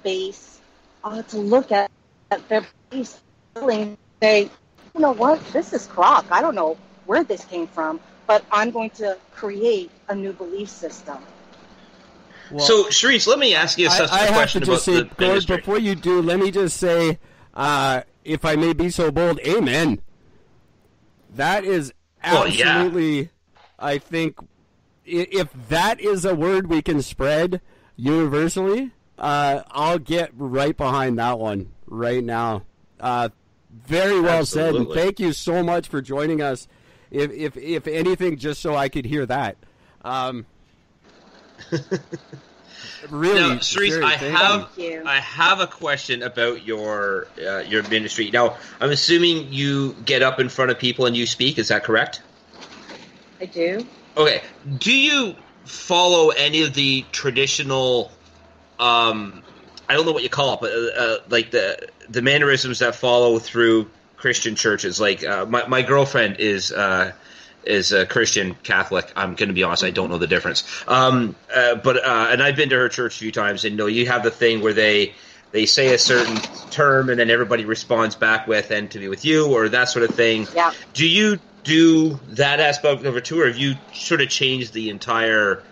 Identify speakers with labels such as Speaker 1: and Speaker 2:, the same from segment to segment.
Speaker 1: base, to look at their base and say, you know what, this is crock. I don't know where this came from, but I'm going to create a new belief system.
Speaker 2: Well, so, Sharice, let me ask you a question about the ministry.
Speaker 3: Before you do, let me just say, if I may be so bold, amen. That is absolutely, I think, if that is a word we can spread universally, I'll get right behind that one right now. Very well said, and thank you so much for joining us. If anything, just so I could hear that. Really,
Speaker 2: now, Sharice, I have a question about your ministry. Now, I'm assuming you get up in front of people and you speak. Is that correct?
Speaker 1: I do.
Speaker 2: Okay. Do you follow any of the traditional? I don't know what you call it, but like the mannerisms that follow through Christian churches. Like my girlfriend is a Christian Catholic. I'm going to be honest, I don't know the difference. But I've been to her church a few times, and you have the thing where they say a certain term, and then everybody responds back with "and to be with you" or that sort of thing.
Speaker 1: Yeah.
Speaker 2: Do you do that aspect of it too, or have you sort of changed the entire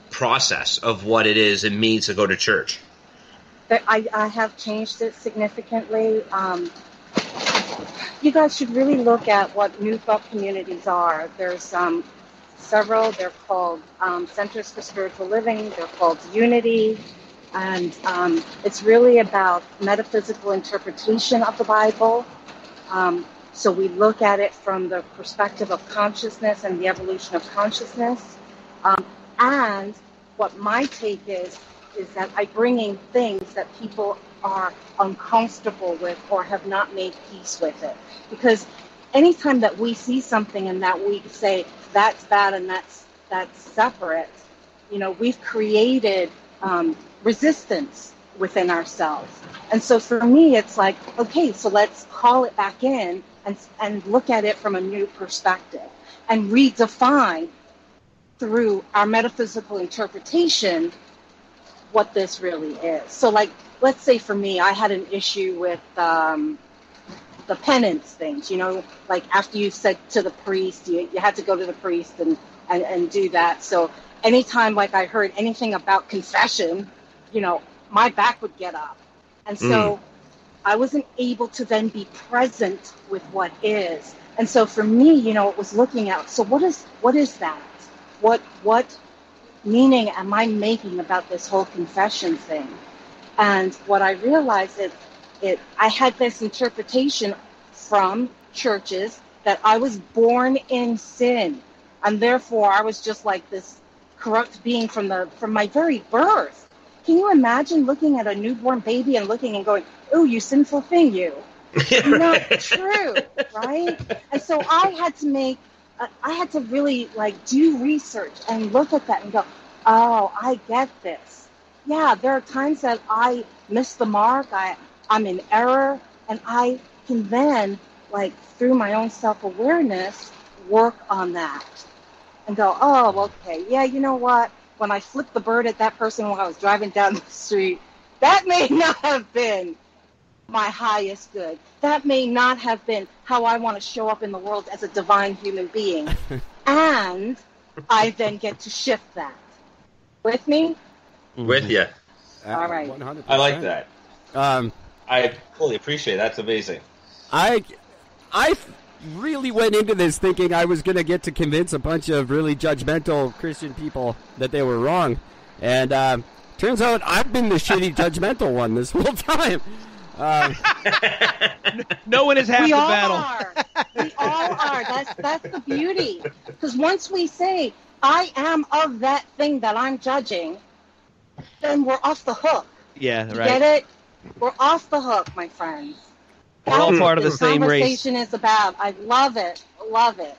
Speaker 2: process of what it is and means to go to church?
Speaker 1: I have changed it significantly. You guys should really look at what New Thought communities are. There's several. They're called Centers for Spiritual Living. They're called Unity. And it's really about metaphysical interpretation of the Bible. So we look at it from the perspective of consciousness and the evolution of consciousness. And what my take is that I bring in things that people are uncomfortable with or have not made peace with it. Because anytime that we see something and that we say that's bad and that's separate, we've created resistance within ourselves. And so for me, it's like, okay, so let's call it back in and look at it from a new perspective and redefine through our metaphysical interpretation what this really is. So like, let's say for me, I had an issue with the penance things, like after you said to the priest, you had to go to the priest and do that. So anytime like I heard anything about confession, my back would get up. And so I wasn't able to then be present with what is. And so for me, it was looking at, so what is that? What meaning am I making about this whole confession thing? And what I realized is I had this interpretation from churches that I was born in sin, and therefore I was just like this corrupt being from my very birth. Can you imagine looking at a newborn baby and looking and going, "Oh, you sinful thing, you"? Not true, right? And so I had to really like do research and look at that and go, "Oh, I get this." Yeah, there are times that I miss the mark. I'm in error, and I can then, like through my own self-awareness, work on that and go, "Oh, okay, yeah, you know what? When I flipped the bird at that person while I was driving down the street, that may not have been my highest good. That may not have been how I want to show up in the world as a divine human being." And I then get to shift that. With me?
Speaker 2: With you.
Speaker 1: All right.
Speaker 3: 100%.
Speaker 2: I like that. I fully appreciate it. That's amazing.
Speaker 3: I really went into this thinking I was going to get to convince a bunch of really judgmental Christian people that they were wrong. And turns out I've been the shitty judgmental one this whole time.
Speaker 4: No one is half the battle.
Speaker 1: We all are. That's the beauty. Because once we say, "I am of that thing that I'm judging," then we're off the hook.
Speaker 4: Yeah, right.
Speaker 1: Get it? We're off the hook, my friends.
Speaker 4: We're all part of the same race.
Speaker 1: Conversation is about. I love it. Love it.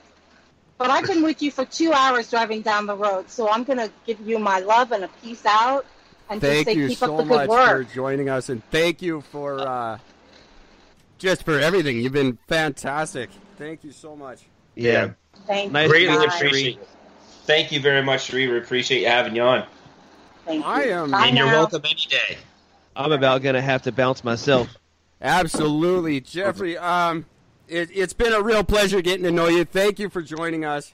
Speaker 1: But I've been with you for 2 hours driving down the road, so I'm going to give you my love and a peace out. And
Speaker 3: thank
Speaker 1: just say,
Speaker 3: you
Speaker 1: keep
Speaker 3: so
Speaker 1: up the good
Speaker 3: much
Speaker 1: work.
Speaker 3: for joining us, and thank you for just for everything. You've been fantastic. Thank you so much.
Speaker 2: Yeah.
Speaker 1: Thank
Speaker 4: Nice
Speaker 1: you.
Speaker 2: Greatly
Speaker 1: guys.
Speaker 2: appreciate it. Thank you very much, Sheree. We appreciate you having you on.
Speaker 1: Thank you.
Speaker 3: I am.
Speaker 1: Bye
Speaker 2: And you're
Speaker 1: now.
Speaker 2: welcome any day.
Speaker 4: I'm about going to have to bounce myself.
Speaker 3: Absolutely. Jeffrey, it's been a real pleasure getting to know you. Thank you for joining us.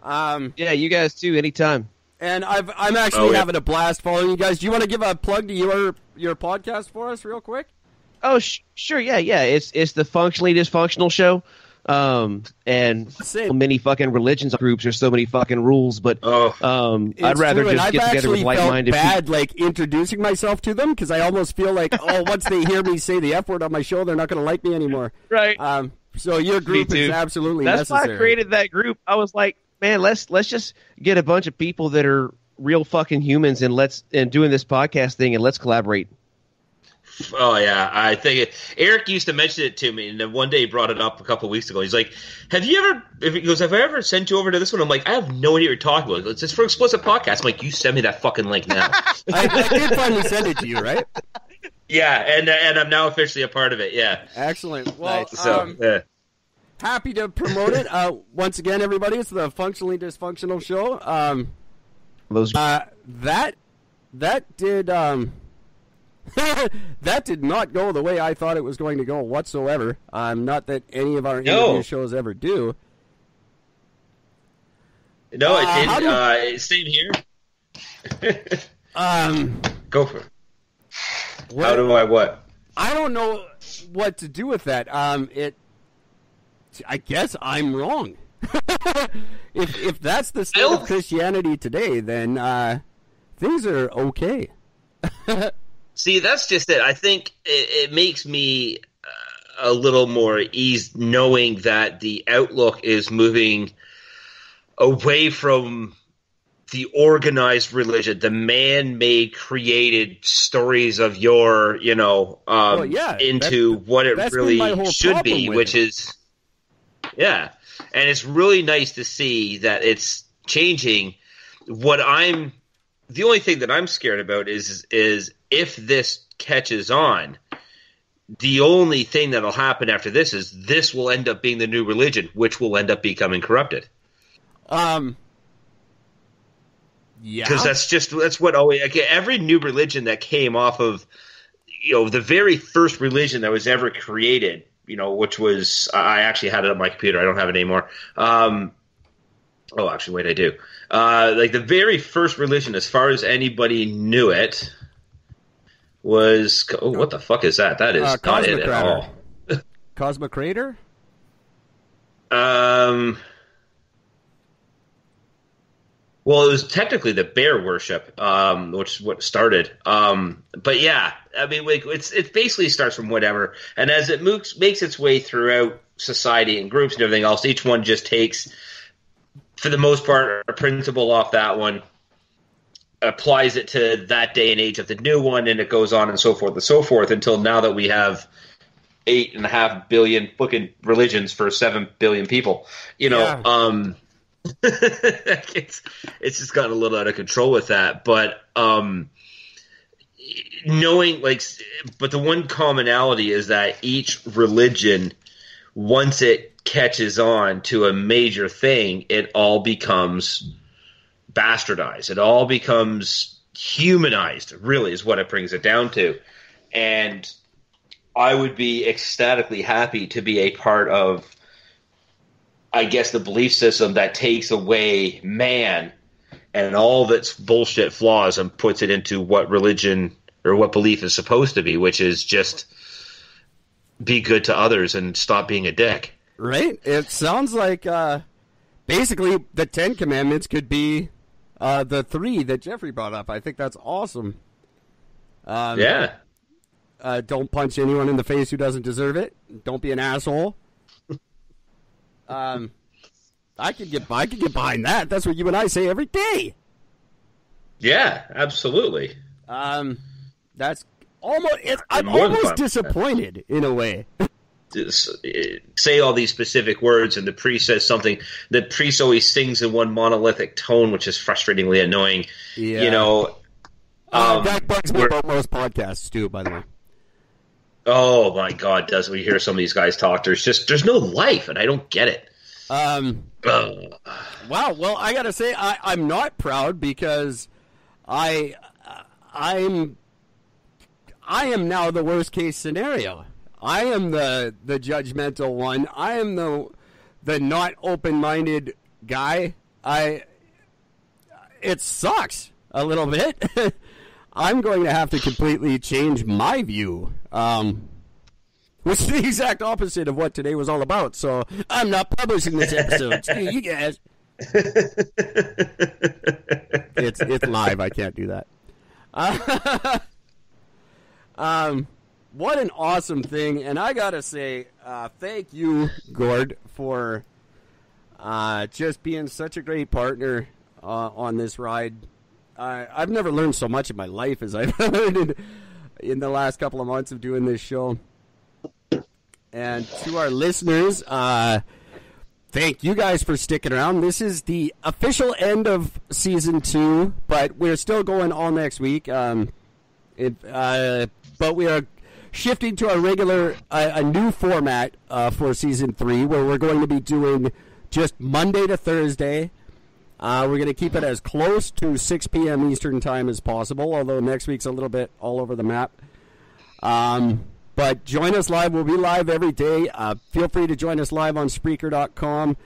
Speaker 4: Yeah, you guys too, anytime.
Speaker 3: And I'm actually having a blast following you guys. Do you want to give a plug to your podcast for us real quick?
Speaker 4: Oh, sure, yeah. It's the Functionally Dysfunctional Show. And so many fucking religions groups, there's so many fucking rules, but I'd rather just get together with like-minded people.
Speaker 3: I've actually felt bad like introducing myself to them because I almost feel like, once they hear me say the F word on my show, they're not going to like me anymore.
Speaker 4: Right.
Speaker 3: So your group is absolutely necessary.
Speaker 4: That's why I created that group. I was like, man, let's just get a bunch of people that are real fucking humans and doing this podcast thing, and let's collaborate.
Speaker 2: Oh yeah, I think Eric used to mention it to me, and then one day he brought it up a couple of weeks ago. He's like, "Have I ever sent you over to this one?" I'm like, "I have no idea what you're talking about. It's just for Explicit Podcast." I'm like, "You send me that fucking link now."
Speaker 3: I did finally send it to you, right?
Speaker 2: Yeah, and I'm now officially a part of it. Yeah,
Speaker 3: excellent. Well,
Speaker 2: nice.
Speaker 3: Happy to promote it. Once again, everybody, it's the Functionally Dysfunctional Show. That did. That did not go the way I thought it was going to go whatsoever. Not that any of our interview shows ever do.
Speaker 2: No, it did. Same here. Go for it. How do I what?
Speaker 3: I don't know what to do with that. I guess I'm wrong. If that's the state of Christianity today, then things are okay.
Speaker 2: See, that's just it. I think it makes me a little more ease knowing that the outlook is moving away from the organized religion, the man-made created stories of your, into what it really should be, which is, yeah. And it's really nice to see that it's changing. The only thing that I'm scared about is if this catches on, the only thing that'll happen after this is this will end up being the new religion, which will end up becoming corrupted.
Speaker 3: Yeah.
Speaker 2: Because that's what always, every new religion that came off of, the very first religion that was ever created, which was, I actually had it on my computer. I don't have it anymore. Actually, wait, I do. Like the very first religion, as far as anybody knew it, was what the fuck is that? That is not it at all.
Speaker 3: Cosmocrator?
Speaker 2: Well, it was technically the bear worship, which is what started. But yeah, I mean, it basically starts from whatever, and as it makes its way throughout society and groups and everything else, each one just takes, for the most part, a principle off that one, applies it to that day and age of the new one, and it goes on and so forth until now that we have 8.5 billion fucking religions for 7 billion people. It's just gotten a little out of control with that. But knowing, but the one commonality is that each religion, once it catches on to a major thing, it all becomes bastardized. It all becomes humanized, really, is what it brings it down to. And I would be ecstatically happy to be a part of, I guess, the belief system that takes away man and all of its bullshit flaws and puts it into what religion or what belief is supposed to be, which is just be good to others and stop being a dick.
Speaker 3: Right? It sounds like basically the 10 Commandments could be the 3 that Jeffrey brought up. I think that's awesome.
Speaker 2: Yeah.
Speaker 3: Don't punch anyone in the face who doesn't deserve it. Don't be an asshole. I could get behind that. That's what you and I say every day.
Speaker 2: Yeah, absolutely.
Speaker 3: That's almost. I'm almost disappointed in a way.
Speaker 2: Say all these specific words, and the priest says something. The priest always sings in one monolithic tone, which is frustratingly annoying. Yeah.
Speaker 3: That bugs me about most podcasts too, by the way.
Speaker 2: Oh my God! Does we hear some of these guys talk? There's no life, and I don't get it.
Speaker 3: Wow. Well, I gotta say, I'm not proud because I'm I am now the worst case scenario. I am the judgmental one. I am the not open-minded guy. It sucks a little bit. I'm going to have to completely change my view, which is the exact opposite of what today was all about. So I'm not publishing this episode. Screw you guys. It's live. I can't do that. What an awesome thing. And I got to say, thank you, Gord, for just being such a great partner on this ride. I've never learned so much in my life as I've learned in the last couple of months of doing this show. And to our listeners, thank you guys for sticking around. This is the official end of Season 2, but we're still going all next week. But we are shifting to our regular, a new format for Season 3, where we're going to be doing just Monday to Thursday. We're going to keep it as close to 6 p.m. Eastern Time as possible, although next week's a little bit all over the map. But join us live. We'll be live every day. Feel free to join us live on Spreaker.com.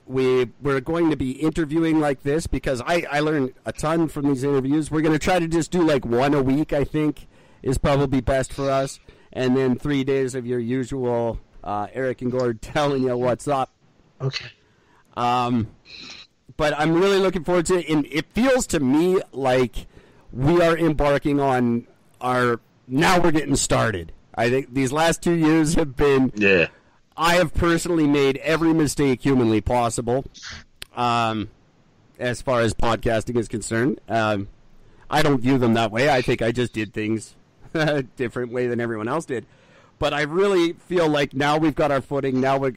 Speaker 3: We're going to be interviewing like this because I learned a ton from these interviews. We're going to try to just do like one a week, I think, is probably best for us. And then 3 days of your usual Eric and Gord telling you what's up.
Speaker 2: Okay.
Speaker 3: But I'm really looking forward to it. And it feels to me like we are embarking on now we're getting started. I think these last 2 years have been...
Speaker 2: Yeah.
Speaker 3: I have personally made every mistake humanly possible as far as podcasting is concerned. I don't view them that way. I think I just did things a different way than everyone else did. But I really feel like now we've got our footing. Now it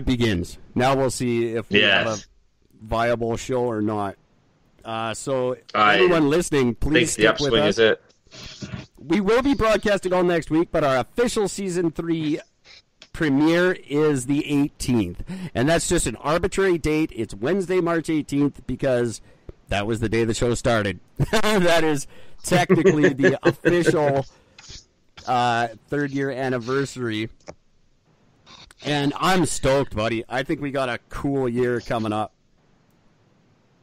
Speaker 3: begins. Now we'll see if we have a viable show or not. So everyone listening, please stick with us.
Speaker 2: Is it.
Speaker 3: We will be broadcasting all next week, but our official Season 3 premiere is the 18th. And that's just an arbitrary date. It's Wednesday, March 18th, because that was the day the show started. That is technically the official third-year anniversary. And I'm stoked, buddy. I think we got a cool year coming up.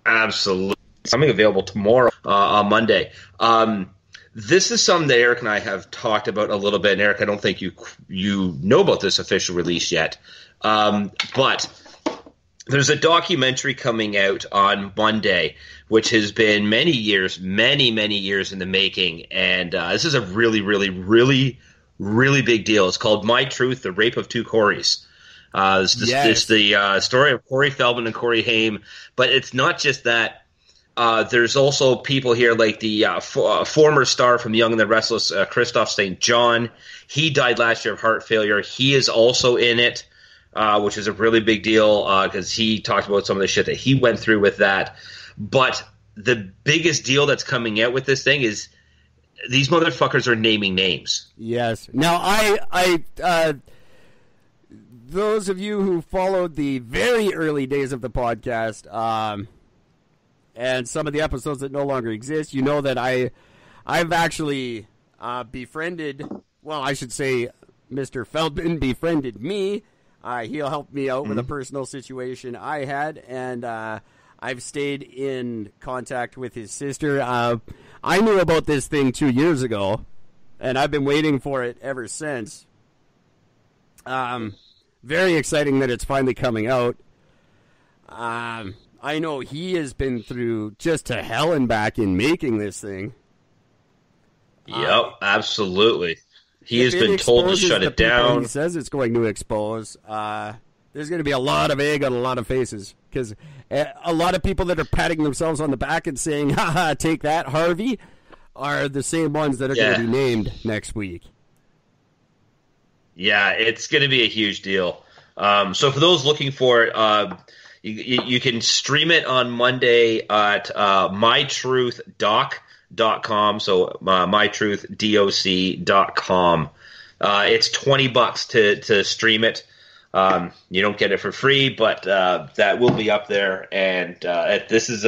Speaker 2: Absolutely. Something available tomorrow on Monday. This is something that Eric and I have talked about a little bit. And Eric, I don't think you know about this official release yet. But there's a documentary coming out on Monday, which has been many years in the making. And this is a really, really, really, really big deal. It's called My Truth, The Rape of Two Corys. It's the story of Corey Feldman and Corey Haim. But it's not just that. There's also people here like the former star from Young and the Restless, Christoph St. John. He died last year of heart failure. He is also in it, which is a really big deal because he talked about some of the shit that he went through with that. But the biggest deal that's coming out with this thing is these motherfuckers are naming names.
Speaker 3: Yes. Now, I those of you who followed the very early days of the podcast, and some of the episodes that no longer exist, you know that I've actually befriended, well, I should say Mr. Feldman befriended me. He'll help me out with a personal situation I had, and I've stayed in contact with his sister. I knew about this thing 2 years ago, and I've been waiting for it ever since. Very exciting that it's finally coming out. I know he has been through just to hell and back in making this thing.
Speaker 2: Yep, absolutely. He has been told to shut it down.
Speaker 3: He says it's going to expose. There's going to be a lot of egg on a lot of faces because a lot of people that are patting themselves on the back and saying, "Ha, take that, Harvey," are the same ones that are going to be named next week.
Speaker 2: Yeah, it's going to be a huge deal. So for those looking for it, you can stream it on Monday at mytruthdoc.com. So mytruthdoc.com. It's $20 to stream it. You don't get it for free, but that will be up there. And this is